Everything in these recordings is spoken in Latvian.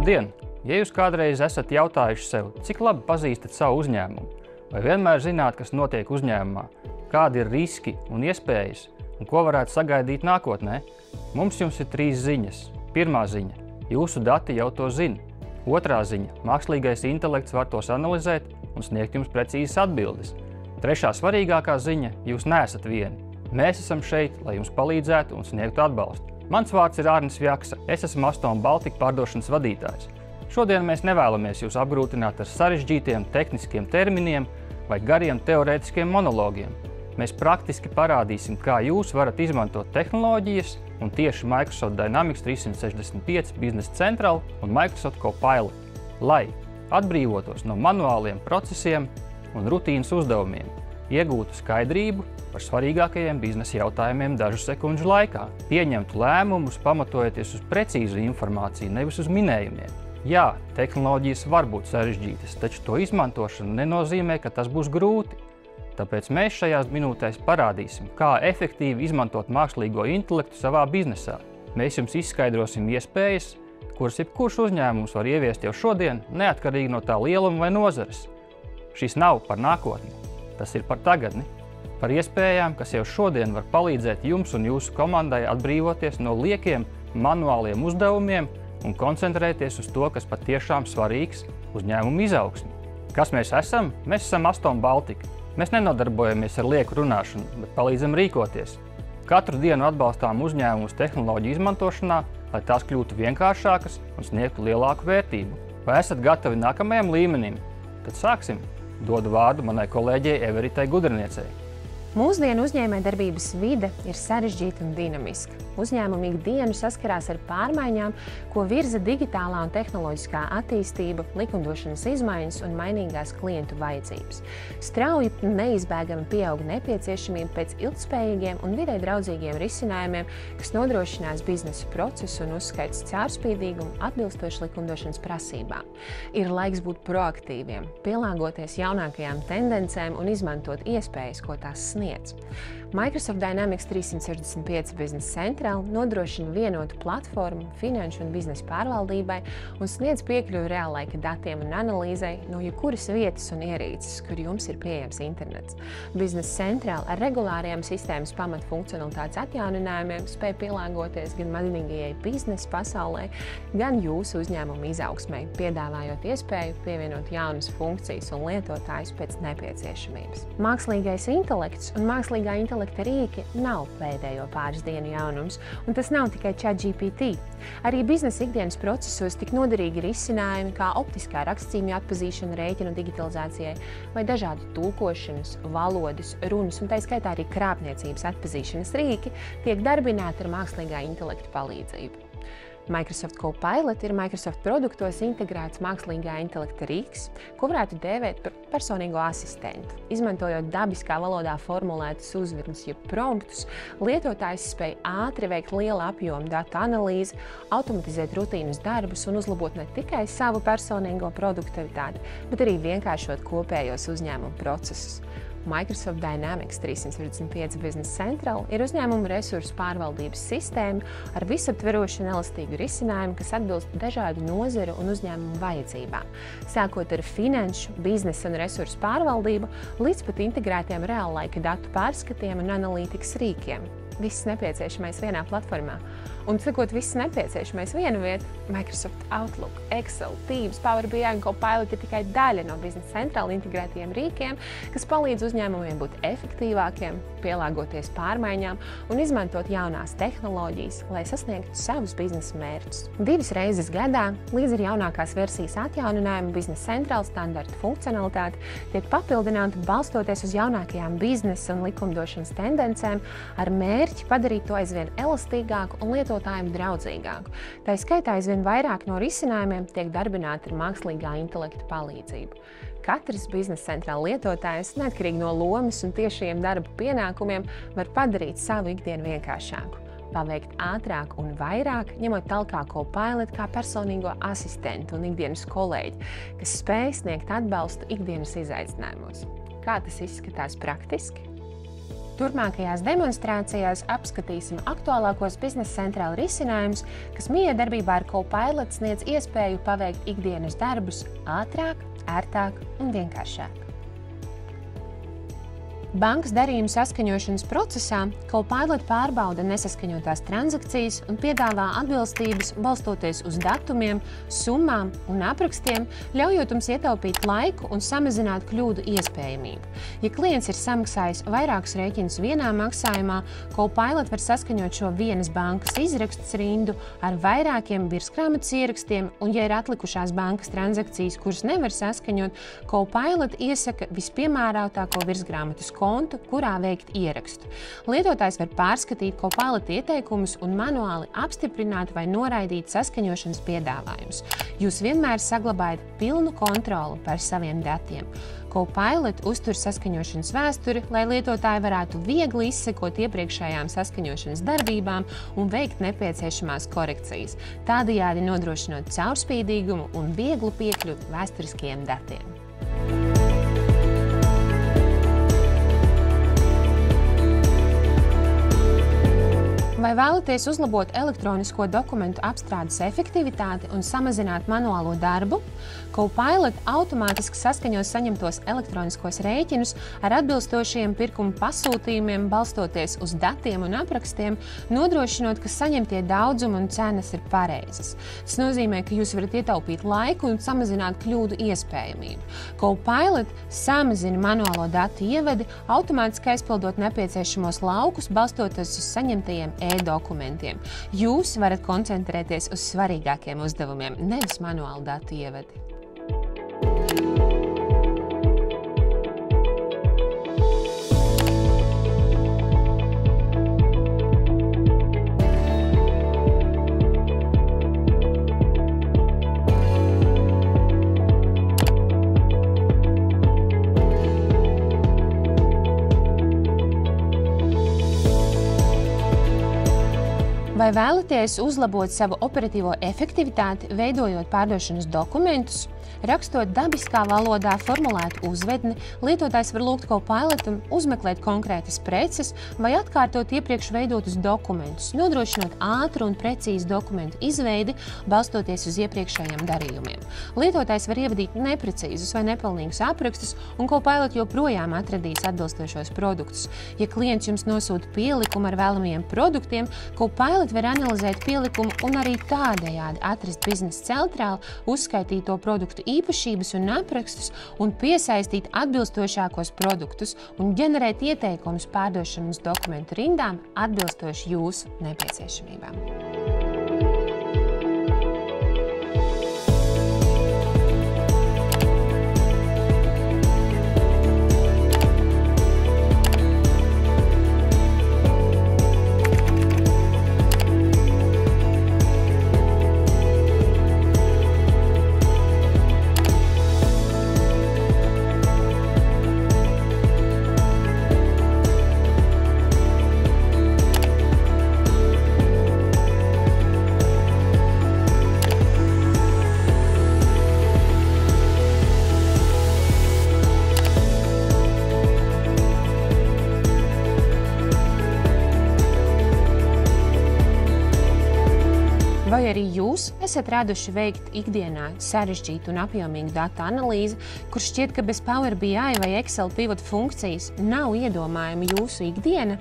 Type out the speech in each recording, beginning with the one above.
Labdien! Ja jūs kādreiz esat jautājuši sev, cik labi pazīstat savu uzņēmumu, vai vienmēr zināt, kas notiek uzņēmumā, kādi ir riski un iespējas, un ko varētu sagaidīt nākotnē, mums jums ir 3 ziņas. Pirmā ziņa – jūsu dati jau to zina. Otrā ziņa – mākslīgais intelekts var tos analizēt un sniegt jums precīzas atbildes. Trešā svarīgākā ziņa – jūs neesat vieni. Mēs esam šeit, lai jums palīdzētu un sniegtu atbalstu. Mans vārds ir Ārnis Vjaksa, es esmu Aston Baltic pārdošanas vadītājs. Šodien mēs nevēlamies jūs apgrūtināt ar sarežģītiem tehniskiem terminiem vai gariem teorētiskiem monologiem. Mēs praktiski parādīsim, kā jūs varat izmantot tehnoloģijas un tieši Microsoft Dynamics 365 Business Central un Microsoft Copilot, lai atbrīvotos no manuāliem procesiem un rutīnas uzdevumiem, iegūtu skaidrību par svarīgākajiem biznesa jautājumiem dažu sekundžu laikā, pieņemtu lēmumus, pamatojoties uz precīzu informāciju, nevis uz minējumiem. Jā, tehnoloģijas var būt sarežģītas, taču to izmantošana nenozīmē, ka tas būs grūti. Tāpēc mēs šajās minūtēs parādīsim, kā efektīvi izmantot mākslīgo intelektu savā biznesā. Mēs jums izskaidrosim iespējas, kuras jebkurš uzņēmums var ieviest jau šodien, neatkarīgi no tā lieluma vai nozares. Šis nav par nākotni, tas ir par tagadni. Par iespējām, kas jau šodien var palīdzēt jums un jūsu komandai atbrīvoties no liekiem manuāliem uzdevumiem un koncentrēties uz to, kas patiešām svarīgs uzņēmumu izaugsmi. Kas mēs esam? Mēs esam Aston Baltic. Mēs nenodarbojamies ar lieku runāšanu, bet palīdzam rīkoties. Katru dienu atbalstām uzņēmumus tehnoloģiju izmantošanā, lai tās kļūtu vienkāršākas un sniegtu lielāku vērtību. Vai esat gatavi nākamajam līmenim? Tad sāksim! Dodu vārdu manai kolēģei Everitai Gudrniecei. Mūsdienu uzņēmējdarbības vide ir sarežģīta un dinamiska. Uzņēmumi ikdienu saskarās ar pārmaiņām, ko virza digitālā un tehnoloģiskā attīstība, likumdošanas izmaiņas un mainīgās klientu vajadzības. Strauji un neizbēgami pieaug nepieciešamība pēc ilgtspējīgiem un videi draudzīgiem risinājumiem, kas nodrošinās biznesa procesu un uzskaits caurspīdīgumu atbilstoši likumdošanas prasībām. Ir laiks būt proaktīviem, pielāgoties jaunākajām tendencēm un izmantot iespējas, ko tās sniedz. Microsoft Dynamics 365 Business Central nodrošina vienotu platformu finanšu un biznesa pārvaldībai un sniedz piekļuvi reāllaika datiem un analīzei no jebkuras vietas un ierīces, kur jums ir pieejams internets. Business Central ar regulāriem sistēmas pamatfunkcionalitātes atjauninājumiem spēj pielāgoties gan mainīgajai biznesa pasaulē, gan jūsu uzņēmuma izaugsmei, piedāvājot iespēju pievienot jaunas funkcijas un lietotājus pēc nepieciešamības. Mākslīgais intelekts un mākslīgā intelekta rīki nav pēdējo pāris dienu jaunums, un tas nav tikai ChatGPT. Arī biznesa ikdienas procesos tik noderīgi risinājumi kā optiskā rakstzīmju atpazīšana rēķinu digitalizācijai vai dažādi tulkošanas, valodas, runas un tā skaitā arī krāpniecības atpazīšanas rīki tiek darbināti ar mākslīgā intelekta palīdzību. Microsoft Copilot ir Microsoft produktos integrēts mākslīgā intelekta rīks, ko varētu dēvēt par personīgo asistentu. Izmantojot dabiskā valodā formulētus uzvednes, jeb promptus, lietotājs spēj ātri veikt liela apjoma datu analīzi, automatizēt rutīnas darbus un uzlabot ne tikai savu personīgo produktivitāti, bet arī vienkāršot kopējos uzņēmumu procesus. Microsoft Dynamics 365 Business Central ir uzņēmuma resursu pārvaldības sistēma ar visaptverošu un elastīgu risinājumu, kas atbilst dažādu nozaru un uzņēmumu vajadzībām, sākot ar finanšu, biznesa un resursu pārvaldību līdz pat integrētiem reāllaika datu pārskatiem un analītikas rīkiem. Viss nepieciešamais vienā platformā. Un, sakot, viss nepieciešamais viena vieta, Microsoft Outlook, Excel, Teams, Power BI un Copilot ir tikai daļa no Business Central integrētajiem rīkiem, kas palīdz uzņēmumiem būt efektīvākiem, pielāgoties pārmaiņām un izmantot jaunās tehnoloģijas, lai sasniegtu savus biznesa mērķus. 2 reizes gadā, līdz ar jaunākās versijas atjauninājumu, Business Central standarta funkcionalitāte tiek papildināta balstoties uz jaunākajām biznesa un likumdošanas tendencēm ar mērķi padarīt to aizvien elastīgāku un lietotājiem draudzīgāku. Tā skaitā aizvien vairāk no risinājumiem tiek darbināti ar mākslīgā intelekta palīdzību. Katrs Business Central lietotājs, neatkarīgi no lomas un tiešajiem darba pienākumiem, var padarīt savu ikdienu vienkāršāku, paveikt ātrāk un vairāk, ņemot talkā Copilot kā personīgo asistentu un ikdienas kolēģi, kas spēj sniegt atbalstu ikdienas izaicinājumos. Kā tas izskatās praktiski? Turpmākajās demonstrācijās apskatīsim aktuālākos biznesa centrāla risinājumus, kas miedarbībā ar Copilot sniedz iespēju paveikt ikdienas darbus ātrāk, ērtāk un vienkāršāk. Bankas darījumu saskaņošanas procesā Copilot pārbauda nesaskaņotās transakcijas un piedāvā atbilstības balstoties uz datumiem, summām un aprakstiem, ļaujot jums ietaupīt laiku un samazināt kļūdu iespējamību. Ja klients ir samaksājis vairākus rēķinus vienā maksājumā, Copilot var saskaņot šo vienas bankas izrakstes rindu ar vairākiem virsgrāmatas ierakstiem, un ja ir atlikušās bankas transakcijas, kuras nevar saskaņot, Copilot iesaka vispiemērātāko virsgrāmatas kontu, kurā veikt ierakstu. Lietotājs var pārskatīt Copilot ieteikumus un manuāli apstiprināt vai noraidīt saskaņošanas piedāvājumus. Jūs vienmēr saglabājat pilnu kontroli par saviem datiem. Copilot uztur saskaņošanas vēsturi, lai lietotāji varētu viegli izsekot iepriekšējām saskaņošanas darbībām un veikt nepieciešamās korekcijas, tādējādi nodrošinot caurspīdīgumu un vieglu piekļuvi vēsturiskajiem datiem. Vai vēlaties uzlabot elektronisko dokumentu apstrādes efektivitāti un samazināt manuālo darbu? Copilot automātiski saskaņos saņemtos elektroniskos rēķinus ar atbilstošiem pirkuma pasūtījumiem, balstoties uz datiem un aprakstiem, nodrošinot, ka saņemtie daudzumi un cenas ir pareizas. Tas nozīmē, ka jūs varat ietaupīt laiku un samazināt kļūdu iespējamību. Copilot samazina manuālo datu ievadi, automātiski aizpildot nepieciešamos laukus, balstoties uz saņemtajiem e-dokumentiem. Jūs varat koncentrēties uz svarīgākiem uzdevumiem, nevis manuālu datu ievadi. Vai vēlaties uzlabot savu operatīvo efektivitāti, veidojot pārdošanas dokumentus? Rakstot dabiskā valodā formulētu uzvedni, lietotājs var lūgt Copilotam uzmeklēt konkrētas preces vai atkārtot iepriekš veidotus dokumentus, nodrošinot ātru un precīzu dokumentu izveidi, balstoties uz iepriekšējiem darījumiem. Lietotājs var ievadīt neprecīzus vai nepilnīgus aprakstus, un Copilot joprojām atradīs atbilstošos produktus. Ja klients jums nosūta pielikumu ar vēlamajiem produktiem, Copilot var analizēt pielikumu un arī tādējādi atrast biznesa centrāli, uzskaitīt to produktu īpašības un aprakstus un piesaistīt atbilstošākos produktus un ģenerēt ieteikumus pārdošanas dokumentu rindām atbilstoši jūsu nepieciešamībām. Vai arī jūs esat raduši veikt ikdienā sarežģītu un apjomīgu datu analīzi, kur šķiet, ka bez Power BI vai Excel pivot funkcijas nav iedomājama jūsu ikdiena?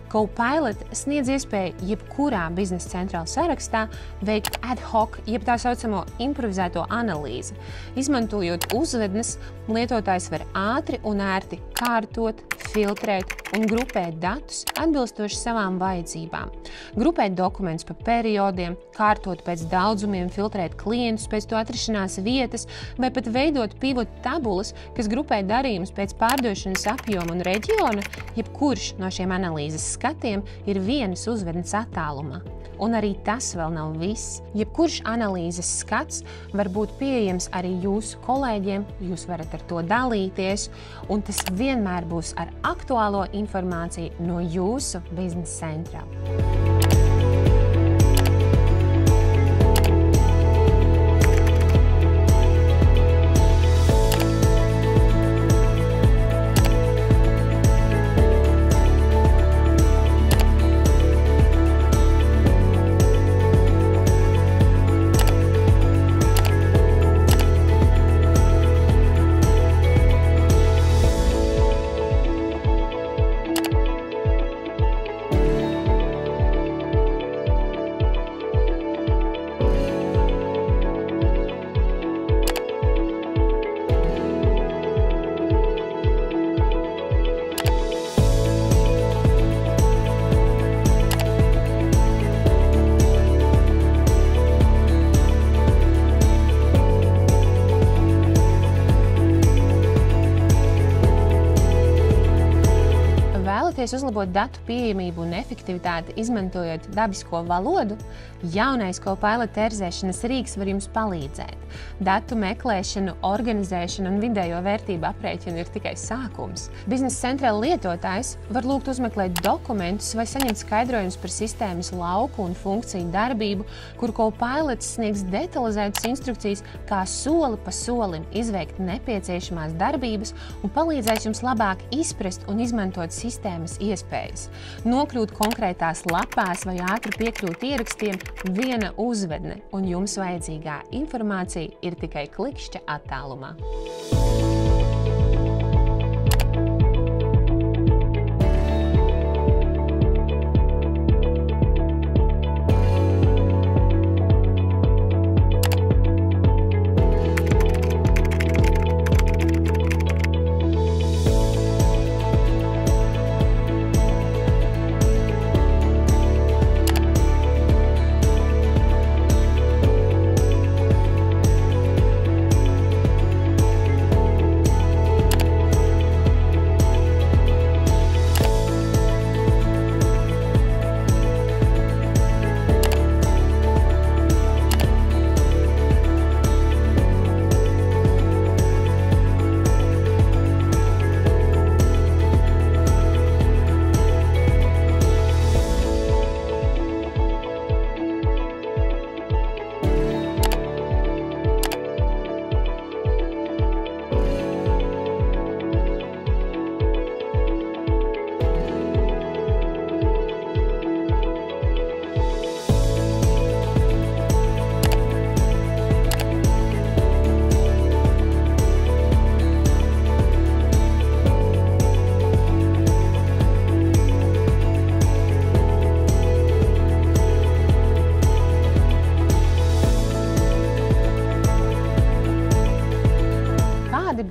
Copilot sniedz iespēju jebkurā biznesa centrāla sarakstā veikt ad hoc, jeb tā saucamo improvizēto analīzi. Izmantojot uzvednes, lietotājs var ātri un ērti kārtot, filtrēt un grupēt datus atbilstoši savām vajadzībām. Grupēt dokumentus pa periodiem, kārtot pēc daudzumiem, filtrēt klientus pēc to atrašanās vietas vai pat veidot pivot tabulas, kas grupē darījumus pēc pārdošanas apjoma un reģiona, jebkurš no šiem analīzes skatiem ir vienas uzvednes attālumā. Un arī tas vēl nav viss. Jebkurš analīzes skats var būt pieejams arī jūsu kolēģiem, jūs varat ar to dalīties, un tas vienmēr būs ar aktuālo informāciju no jūsu biznesa centrāla. vēlaties uzlabot datu pieejamību un efektivitāti, izmantojot dabisko valodu, jaunais Copilot terzēšanas rīks var jums palīdzēt. Datu meklēšanu, organizēšanu un vidējo vērtību aprēķinu ir tikai sākums. Biznesa centrāla lietotājs var lūgt uzmeklēt dokumentus vai saņemt skaidrojumus par sistēmas lauku un funkciju darbību, kur Copilot sniegs detalizētas instrukcijas, kā soli pa solim izveikt nepieciešamās darbības un palīdzēs jums labāk izprast un izmantot sistēmas iespējas. Nokļūt konkrētās lapās vai ātri piekļūt ierakstiem viena uzvedne, un jums vajadzīgā informācija ir tikai klikšķa attālumā.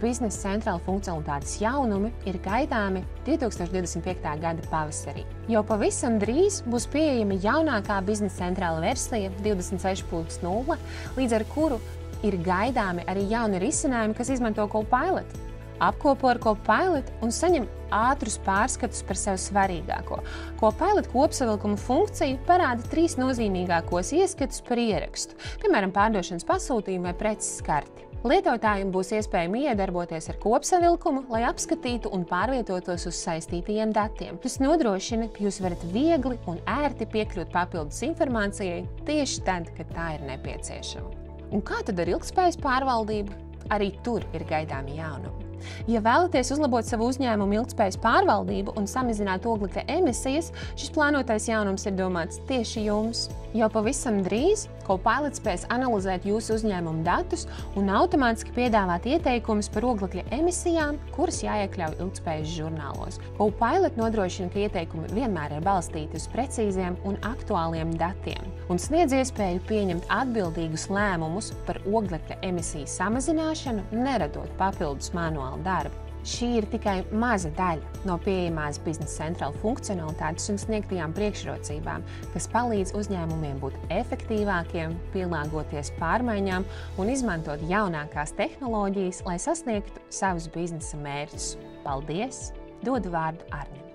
Biznesa centrāla funkcionalitātes jaunumi ir gaidāmi 2025. gada pavasarī. Jau pavisam drīz būs pieejama jaunākā biznesa centrāla versija 26.0, līdz ar kuru ir gaidāmi arī jauni risinājumi, kas izmanto Copilot. Apkopo ar Copilot un saņem ātrus pārskatus par sev svarīgāko. Copilot kopsavilkuma funkcija parāda 3 nozīmīgākos ieskatus par ierakstu, piemēram, pārdošanas pasūtījumu vai preces karti. Lietotājiem būs iespējami iedarboties ar kopsavilkumu, lai apskatītu un pārvietotos uz saistītajiem datiem. Tas nodrošina, ka jūs varat viegli un ērti piekļūt papildus informācijai tieši tad, kad tā ir nepieciešama. Un kā tad ar ilgtspējas pārvaldību? Arī tur ir gaidāmi jaunumi. Ja vēlaties uzlabot savu uzņēmumu ilgtspējas pārvaldību un samazināt oglekļa emisijas, šis plānotais jaunums ir domāts tieši jums. Jau pavisam drīz Copilot spēs analizēt jūsu uzņēmumu datus un automātiski piedāvāt ieteikumus par oglekļa emisijām, kuras jāiekļauj ilgtspējas žurnālos. Copilot nodrošina, ka ieteikumi vienmēr ir balstīti uz precīziem un aktuāliem datiem un sniedz iespēju pieņemt atbildīgus lēmumus par oglekļa emisiju samazināšanu, neradot papildus manuālu darbu. Šī ir tikai maza daļa no pieejamās biznesa centrāla funkcionalitātes un sniegtajām priekšrocībām, kas palīdz uzņēmumiem būt efektīvākiem, pielāgoties pārmaiņām un izmantot jaunākās tehnoloģijas, lai sasniegtu savus biznesa mērķus. Paldies! Dodu vārdu Arnim.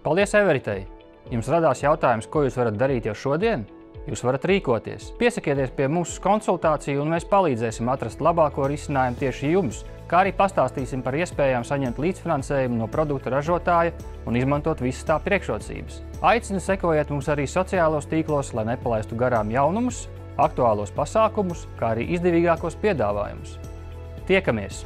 Paldies, Everitei! Jums radās jautājums, ko jūs varat darīt jau šodien? Jūs varat rīkoties. Piesakieties pie mūsu konsultāciju un mēs palīdzēsim atrast labāko risinājumu tieši jums, kā arī pastāstīsim par iespējām saņemt līdzfinansējumu no produkta ražotāja un izmantot visas tā priekšrocības. Aicinu sekojiet mums arī sociālos tīklos, lai nepalaistu garām jaunumus, aktuālos pasākumus, kā arī izdevīgākos piedāvājumus. Tiekamies!